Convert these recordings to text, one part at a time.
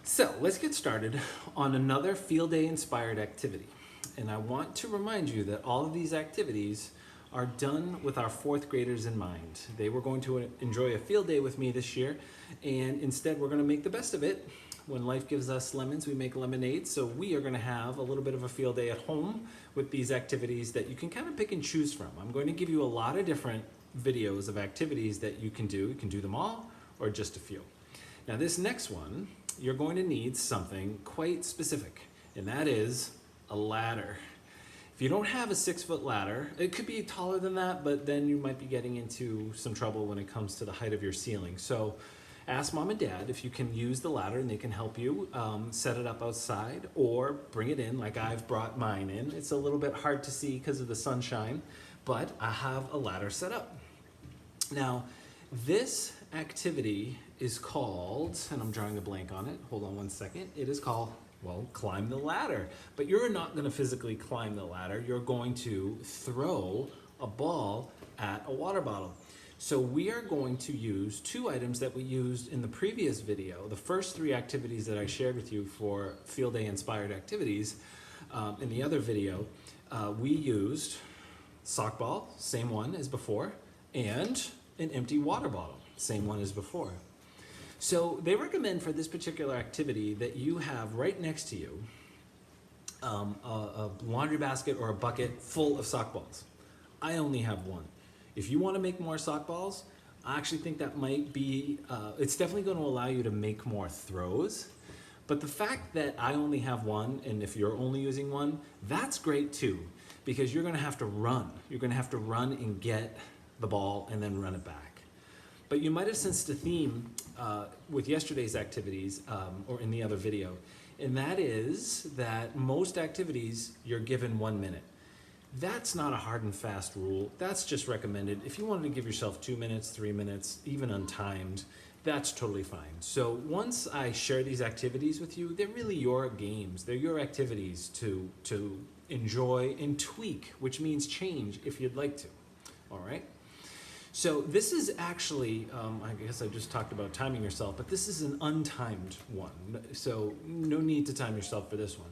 So let's get started on another field day inspired activity. And I want to remind you that all of these activities are done with our fourth graders in mind. They were going to enjoy a field day with me this year, and instead we're going to make the best of it. When life gives us lemons, we make lemonade. So we are going to have a little bit of a field day at home with these activities that you can kind of pick and choose from. I'm going to give you a lot of different videos of activities that you can do. You can do them all or just a few. Now this next one, you're going to need something quite specific, and that is a ladder. If you don't have a 6-foot ladder, it could be taller than that, but then you might be getting into some trouble when it comes to the height of your ceiling. So ask mom and dad if you can use the ladder and they can help you set it up outside or bring it in like I've brought mine in. It's a little bit hard to see because of the sunshine, but I have a ladder set up. Now, this activity is called, and I'm drawing a blank on it, hold on one second. It is called, well, climb the ladder. But you're not gonna physically climb the ladder. You're going to throw a ball at a water bottle. So we are going to use two items that we used in the previous video. The first 3 activities that I shared with you for field day inspired activities in the other video, we used sock ball, same one as before, and an empty water bottle, same one as before. So they recommend for this particular activity that you have right next to you a laundry basket or a bucket full of sock balls. I only have one. If you want to make more sock balls, I actually think that might be, it's definitely going to allow you to make more throws. But the fact that I only have one, and if you're only using one, that's great too, because you're going to have to run. You're going to have to run and get the ball and then run it back. But you might have sensed a theme with yesterday's activities or in the other video, and that is that most activities you're given 1 minute. That's not a hard and fast rule. That's just recommended. If you wanted to give yourself 2 minutes, 3 minutes, even untimed, that's totally fine. So once I share these activities with you, they're really your games. They're your activities to enjoy and tweak, which means change if you'd like to. All right? So this is actually, I guess I just talked about timing yourself, but this is an untimed one. So no need to time yourself for this one.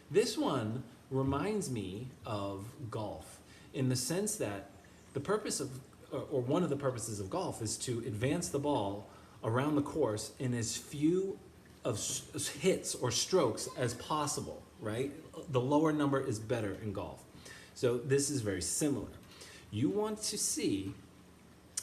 This one reminds me of golf in the sense that the purpose of, or one of the purposes of golf is to advance the ball around the course in as few of hits or strokes as possible, right? The lower number is better in golf. So this is very similar. You want to see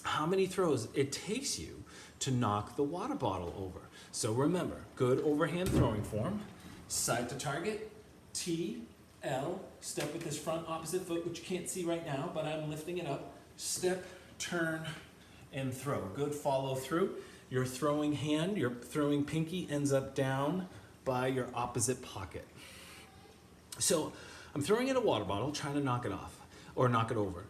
how many throws it takes you to knock the water bottle over. So remember, good overhand throwing form, side to target, T, L, step with this front opposite foot, which you can't see right now, but I'm lifting it up, step, turn, and throw. Good follow through. Your throwing hand, your throwing pinky ends up down by your opposite pocket. So I'm throwing in a water bottle, trying to knock it off, or knock it over.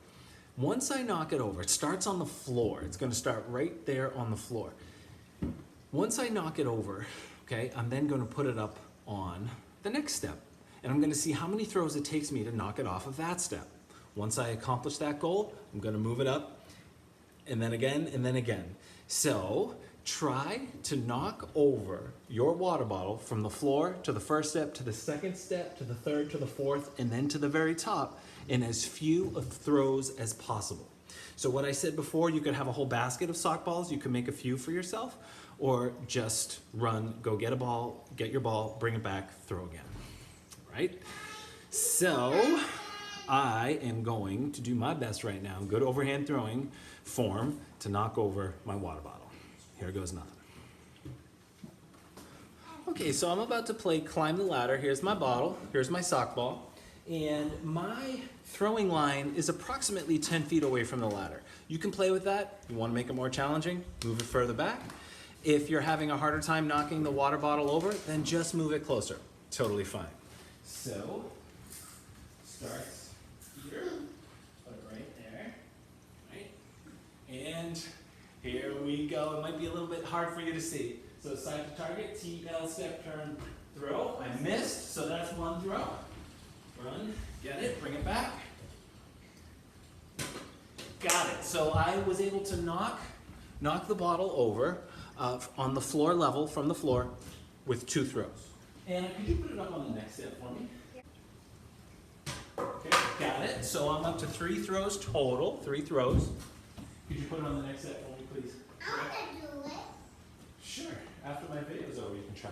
Once I knock it over, it starts on the floor. It's going to start right there on the floor. Once I knock it over, okay, I'm then going to put it up on the next step. And I'm going to see how many throws it takes me to knock it off of that step. Once I accomplish that goal, I'm going to move it up, and then again, and then again. So try to knock over your water bottle from the floor to the first step, to the second step, to the third, to the fourth, and then to the very top in as few of throws as possible. So what I said before, you could have a whole basket of sock balls. You can make a few for yourself, or just run, go get a ball, get your ball, bring it back, throw again, right? So I am going to do my best right now, good overhand throwing form, to knock over my water bottle. Here goes nothing. Okay, so I'm about to play climb the ladder. Here's my bottle, here's my sock ball, and my throwing line is approximately 10 feet away from the ladder. You can play with that. You want to make it more challenging, move it further back. If you're having a harder time knocking the water bottle over, then just move it closer. Totally fine. So, starts here, put it right there, right? And here we go. It might be a little bit hard for you to see. So side to target, T, L, step, turn, throw. I missed, so that's one throw. Run, get it, bring it back. Got it. So I was able to knock the bottle over on the floor level, from the floor, with 2 throws. And could you put it up on the next set for me? Okay, got it. So I'm up to 3 throws total, 3 throws. Could you put it on the next set for me, please? I want to do it. Sure. After my video's over, you can try.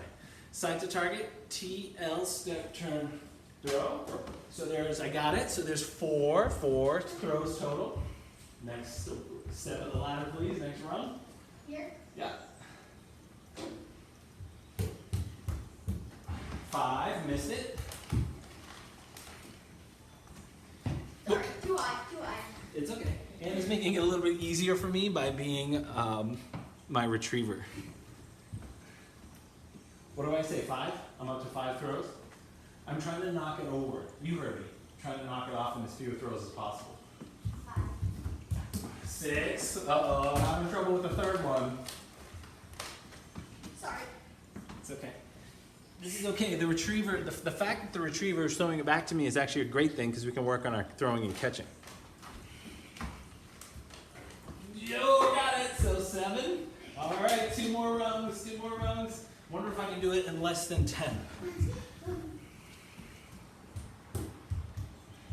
Side to target, TL, step, turn, throw. So there's, I got it. So there's 4 throws total. Next step of the ladder, please. Next run. Here. Yeah. 5, missed it. Sorry, too high. It's okay. And it's making it a little bit easier for me by being my retriever. What do I say, 5? I'm up to 5 throws. I'm trying to knock it over. You heard me. Trying to knock it off in as few throws as possible. 5. 6. Uh-oh, I'm having trouble with the 3rd one. Sorry. It's okay. This is okay. The retriever, the fact that the retriever is throwing it back to me is actually a great thing because we can work on our throwing and catching. Yo, got it. So 7. All right, 2 more rungs, 2 more rungs. Wonder if I can do it in less than 10.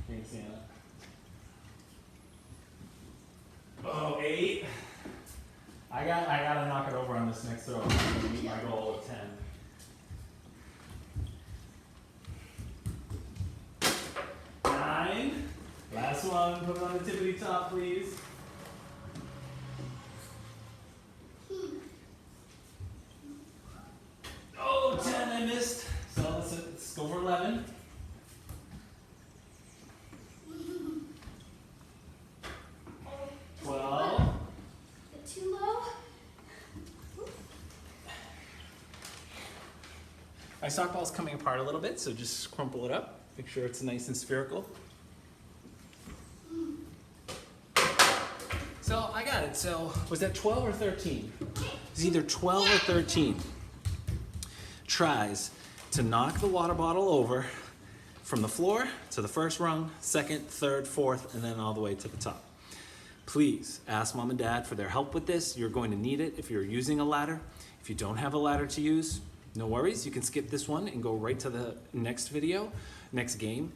Thanks, Anna. Oh, 8. I gotta knock it over on this next throw. I'm gonna meet my goal of 10. 9. Last one. Put it on the tippity top, please. Oh, 10. I missed. So let's go for 11. 12. Too low. My sock ball's coming apart a little bit, so just crumple it up. Make sure it's nice and spherical. So I got it. So was that 12 or 13? It's either 12 or 13. Tries to knock the water bottle over from the floor to the first rung, second, third, fourth, and then all the way to the top. Please ask mom and dad for their help with this. You're going to need it if you're using a ladder. If you don't have a ladder to use, no worries. You can skip this one and go right to the next video, next game.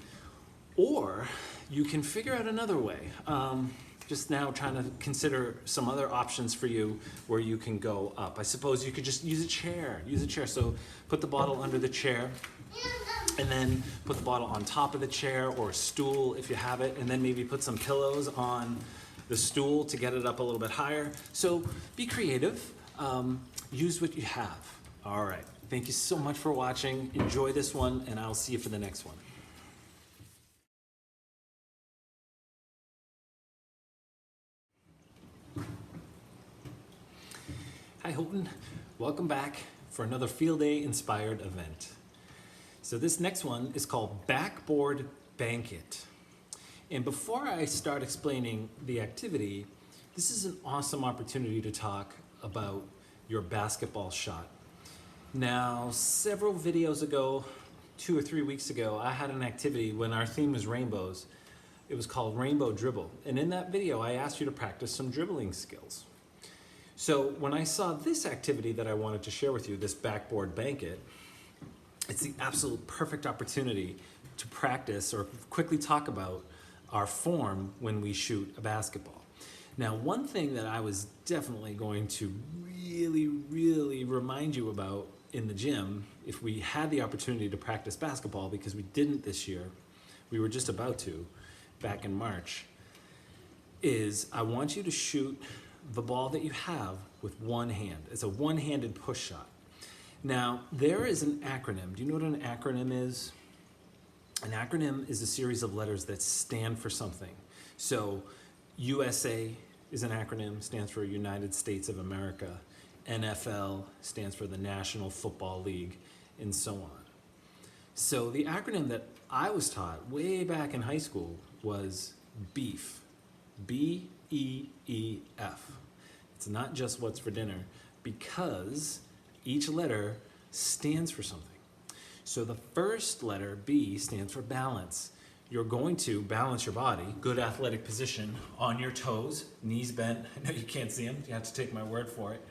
Or you can figure out another way. Just now trying to consider some other options for you where you can go up. I suppose you could just use a chair. Use a chair. So put the bottle under the chair and then put the bottle on top of the chair or a stool if you have it, and then maybe put some pillows on the stool to get it up a little bit higher. So be creative. Use what you have. All right. Thank you so much for watching. Enjoy this one, and I'll see you for the next one. Hi Houghton, welcome back for another Field Day inspired event. So this next one is called Backboard Banquet. And before I start explaining the activity, this is an awesome opportunity to talk about your basketball shot. Now, several videos ago, 2 or 3 weeks ago, I had an activity when our theme was rainbows. It was called Rainbow Dribble. And in that video, I asked you to practice some dribbling skills. So when I saw this activity that I wanted to share with you, this backboard banquet, it's the absolute perfect opportunity to practice or quickly talk about our form when we shoot a basketball. Now, one thing that I was definitely going to really remind you about in the gym, if we had the opportunity to practice basketball, because we didn't this year, we were just about to, back in March, is I want you to shoot the ball that you have with one hand. It's a one-handed push shot. Now, there is an acronym. Do you know what an acronym is? An acronym is a series of letters that stand for something. So USA is an acronym, stands for United States of America. NFL stands for the National Football League, and so on. So the acronym that I was taught way back in high school was BEEF, B-E-E-F. It's not just what's for dinner, because each letter stands for something. So the first letter, B, stands for balance. You're going to balance your body, good athletic position, on your toes, knees bent. I know you can't see them, you have to take my word for it.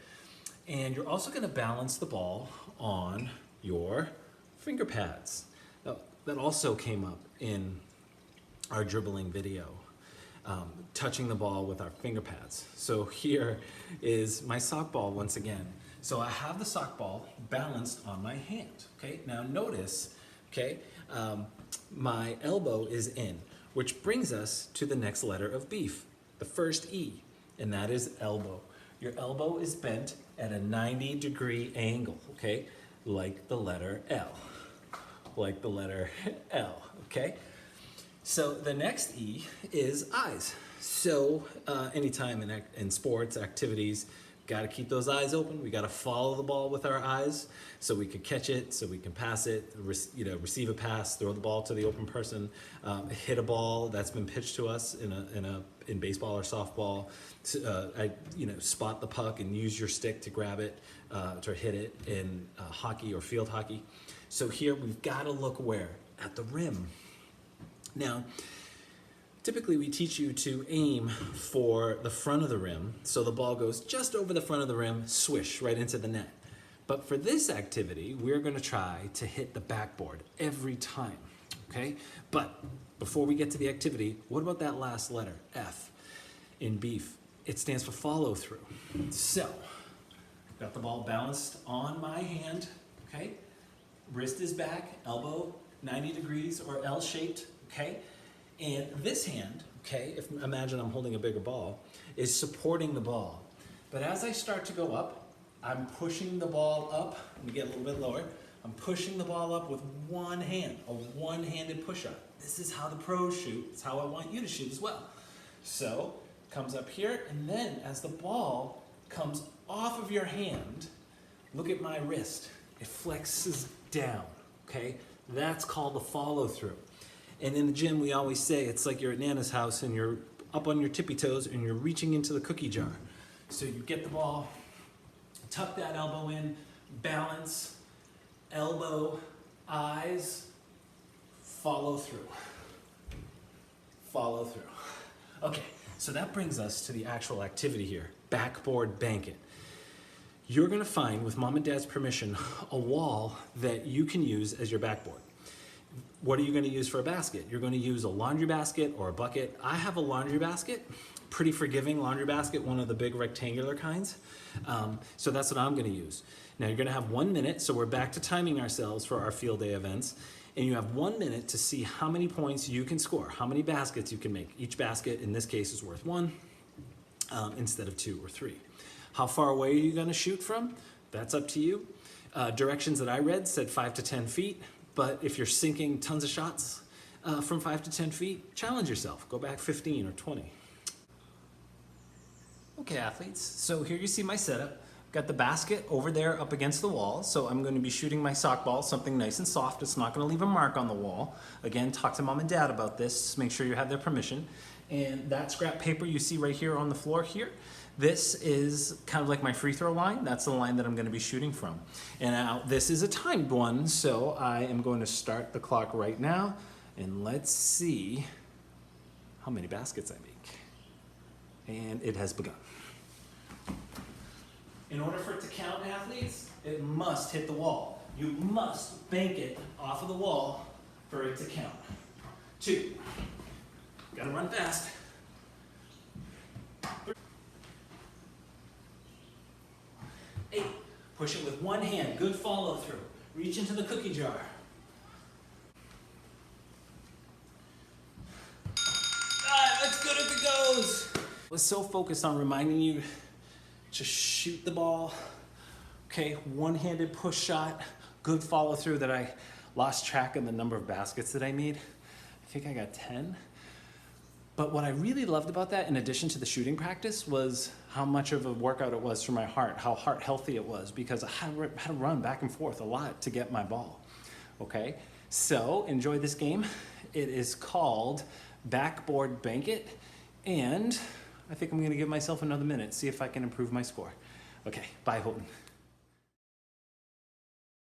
And you're also going to balance the ball on your finger pads. Now, that also came up in our dribbling video, touching the ball with our finger pads. So here is my sock ball once again. So I have the sock ball balanced on my hand, okay? Now notice, okay, my elbow is in, which brings us to the next letter of beef, the first E, and that is elbow. Your elbow is bent at a 90-degree angle, okay? Like the letter L, like the letter L, okay? So the next E is eyes. So anytime in sports, activities, got to keep those eyes open. We got to follow the ball with our eyes so we can catch it, so we can pass it, receive a pass, throw the ball to the open person, hit a ball that's been pitched to us in baseball or softball. Spot the puck and use your stick to grab it, to hit it in hockey or field hockey. So here we've got to look where? At the rim. Now, typically we teach you to aim for the front of the rim, so the ball goes just over the front of the rim, swish right into the net. But for this activity, we're going to try to hit the backboard every time, okay? But before we get to the activity, what about that last letter, F, in beef? It stands for follow through. So, got the ball balanced on my hand, okay? Wrist is back, elbow 90 degrees or L-shaped, okay? And this hand, okay, imagine I'm holding a bigger ball, is supporting the ball. But as I start to go up, I'm pushing the ball up. Let me get a little bit lower. I'm pushing the ball up with one hand, a one-handed push-up. This is how the pros shoot. It's how I want you to shoot as well. So, comes up here, and then as the ball comes off of your hand, look at my wrist. It flexes down, okay? That's called the follow-through. And in the gym, we always say it's like you're at Nana's house and you're up on your tippy toes and you're reaching into the cookie jar. So you get the ball, tuck that elbow in, balance, elbow, eyes, follow through. Follow through. Okay, so that brings us to the actual activity here, backboard bank it. You're gonna find, with mom and dad's permission, a wall that you can use as your backboard. What are you going to use for a basket? You're going to use a laundry basket or a bucket. I have a laundry basket, pretty forgiving laundry basket, one of the big rectangular kinds. So that's what I'm going to use. Now you're going to have 1 minute, so we're back to timing ourselves for our field day events. And you have 1 minute to see how many points you can score, how many baskets you can make. Each basket, in this case, is worth 1 instead of 2 or 3. How far away are you going to shoot from? That's up to you. Directions that I read said 5 to 10 feet. But if you're sinking tons of shots from 5 to 10 feet, challenge yourself. Go back 15 or 20. Okay, athletes, so here you see my setup. Got the basket over there up against the wall, so I'm going to be shooting my sock ball, something nice and soft. It's not going to leave a mark on the wall. Again, talk to mom and dad about this. Make sure you have their permission. And that scrap paper you see right here on the floor here, this is kind of like my free throw line. That's the line that I'm going to be shooting from. And now this is a timed one, so I am going to start the clock right now. And let's see how many baskets I make. And it has begun. In order for it to count, athletes, it must hit the wall. You must bank it off of the wall for it to count. 2. Gotta run fast. 8. Push it with one hand. Good follow through. Reach into the cookie jar. 9. Let's go if it goes. I was so focused on reminding you to shoot the ball. Okay, one-handed push shot. Good follow through that I lost track of the number of baskets that I made. I think I got 10. But what I really loved about that, in addition to the shooting practice, was how much of a workout it was for my heart, how heart healthy it was, because I had to run back and forth a lot to get my ball. Okay, so enjoy this game. It is called Backboard Bank It, and I think I'm gonna give myself another minute, see if I can improve my score. Okay, bye Houghton.